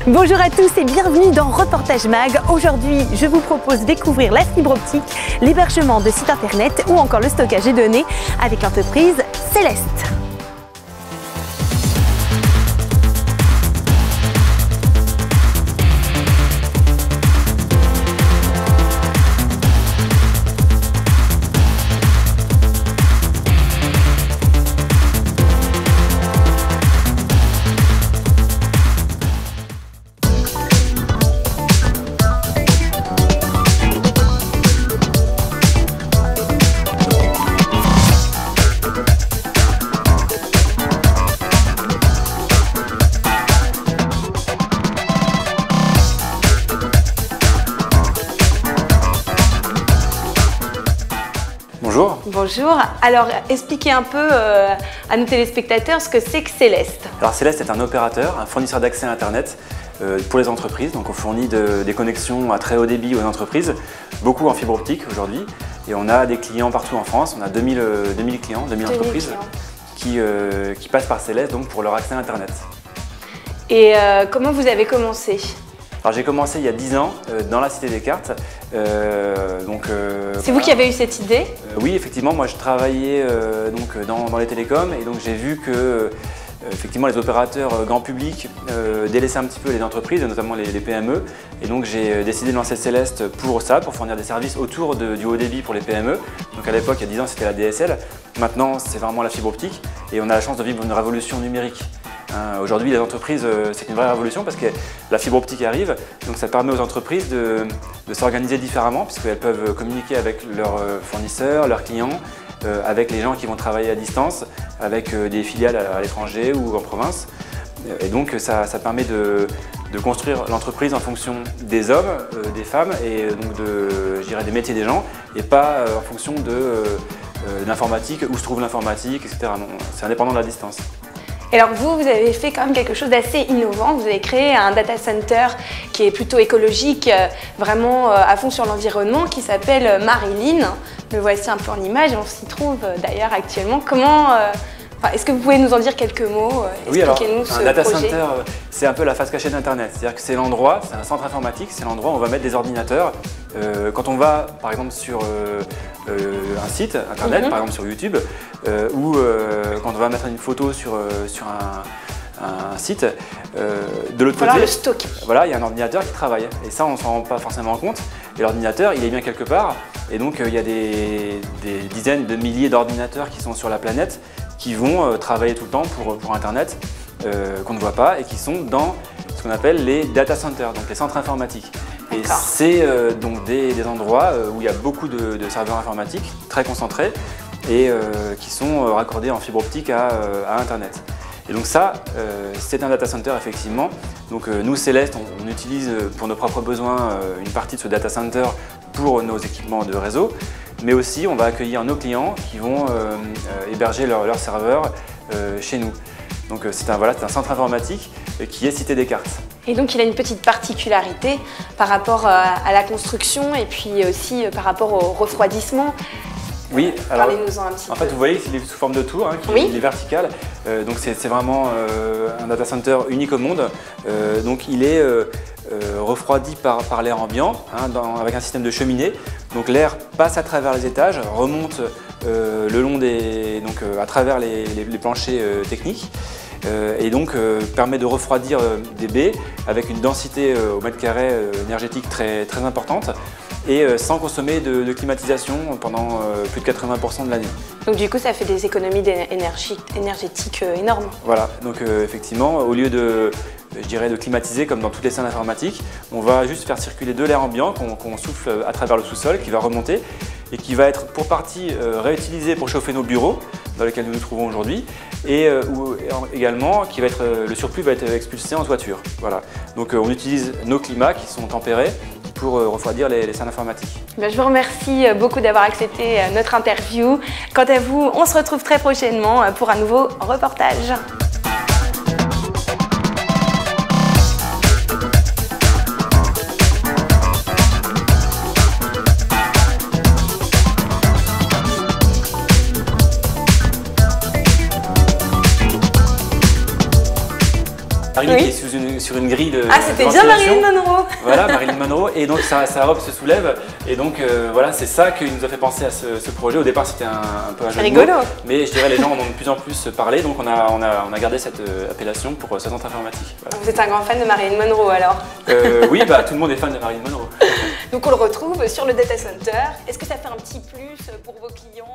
Bonjour à tous et bienvenue dans Reportage Mag. Aujourd'hui, je vous propose de découvrir la fibre optique, l'hébergement de sites internet ou encore le stockage des données avec l'entreprise Céleste. Bonjour. Bonjour. Alors, expliquez un peu à nos téléspectateurs ce que c'est que Céleste. Alors Céleste est un opérateur, un fournisseur d'accès à Internet pour les entreprises. Donc on fournit des connexions à très haut débit aux entreprises, beaucoup en fibre optique aujourd'hui. Et on a des clients partout en France. On a 2000 clients, 2000 entreprises qui passent par Céleste donc, pour leur accès à Internet. Et comment vous avez commencé ? Alors j'ai commencé il y a 10 ans dans la Cité des Cartes. C'est vous qui avez eu cette idée ? Oui, effectivement, moi je travaillais dans les télécoms et donc j'ai vu que effectivement, les opérateurs grand public délaissaient un petit peu les entreprises, notamment les PME. Et donc j'ai décidé de lancer Céleste pour ça, pour fournir des services autour du haut débit pour les PME. Donc à l'époque, il y a 10 ans, c'était la DSL. Maintenant, c'est vraiment la fibre optique et on a la chance de vivre une révolution numérique. Aujourd'hui, les entreprises, c'est une vraie révolution parce que la fibre optique arrive, donc ça permet aux entreprises de s'organiser différemment puisqu'elles peuvent communiquer avec leurs fournisseurs, leurs clients, avec les gens qui vont travailler à distance, avec des filiales à l'étranger ou en province. Et donc ça permet de construire l'entreprise en fonction des hommes, des femmes et donc des métiers des gens et pas en fonction de l'informatique, où se trouve l'informatique, etc. C'est indépendant de la distance. Et alors vous avez fait quand même quelque chose d'assez innovant. Vous avez créé un data center qui est plutôt écologique, vraiment à fond sur l'environnement, qui s'appelle Marilyn. Le voici un peu en image, on s'y trouve d'ailleurs actuellement. Est-ce que vous pouvez nous en dire quelques mots? Oui, alors un data center, c'est un peu la face cachée d'Internet. C'est-à-dire que c'est l'endroit, c'est un centre informatique, c'est l'endroit où on va mettre des ordinateurs. Quand on va par exemple sur un site Internet, par exemple sur YouTube, ou quand on va mettre une photo sur un site, de l'autre côté, le stocker. Voilà, il y a un ordinateur qui travaille. Et ça, on ne s'en rend pas forcément compte. Et l'ordinateur, il est bien quelque part. Et donc, il y a des dizaines de milliers d'ordinateurs qui sont sur la planète qui vont travailler tout le temps pour Internet, qu'on ne voit pas, et qui sont dans ce qu'on appelle les data centers, donc les centres informatiques. Et c'est donc des endroits où il y a beaucoup de serveurs informatiques très concentrés et qui sont raccordés en fibre optique à Internet. Et donc ça, c'est un data center effectivement. Donc nous, Céleste, on utilise pour nos propres besoins une partie de ce data center pour nos équipements de réseau, mais aussi on va accueillir nos clients qui vont héberger leurs serveurs chez nous. Donc c'est un centre informatique qui est Cité des Cartes. Et donc il a une petite particularité par rapport à la construction et puis aussi par rapport au refroidissement. Oui, alors parlez-nous-en un petit peu. En fait, vous voyez qu'il est sous forme de tour, il est vertical. Donc c'est vraiment un data center unique au monde. Donc il est refroidi par l'air ambiant, avec un système de cheminée. Donc l'air passe à travers les étages, remonte le long à travers les planchers techniques. Et donc permet de refroidir des baies avec une densité au mètre carré énergétique très importante et sans consommer de climatisation pendant plus de 80% de l'année. Donc du coup ça fait des économies énergétiques énormes. Voilà, donc effectivement au lieu de climatiser comme dans toutes les salles informatiques, on va juste faire circuler de l'air ambiant qu'on souffle à travers le sous-sol qui va remonter et qui va être pour partie réutilisé pour chauffer nos bureaux dans lesquels nous nous trouvons aujourd'hui et également le surplus va être expulsé en toiture. Voilà. Donc on utilise nos climats qui sont tempérés pour refroidir les salles informatiques. Je vous remercie beaucoup d'avoir accepté notre interview. Quant à vous, on se retrouve très prochainement pour un nouveau reportage. Marilyn Oui. qui est sur une grille de Ah, c'était de bien ventilation. Marilyn Monroe. Voilà, Marilyn Monroe, et donc sa robe se soulève, et donc voilà, c'est ça qui nous a fait penser à ce projet. Au départ, c'était un peu un jeu de Rigolo. mots, mais je dirais les gens en ont de plus en plus parlé, donc on a gardé cette appellation pour ce centre informatique. Voilà. Vous êtes un grand fan de Marilyn Monroe alors. Oui, bah, tout le monde est fan de Marilyn Monroe. Donc on le retrouve sur le data center. Est-ce que ça fait un petit plus pour vos clients?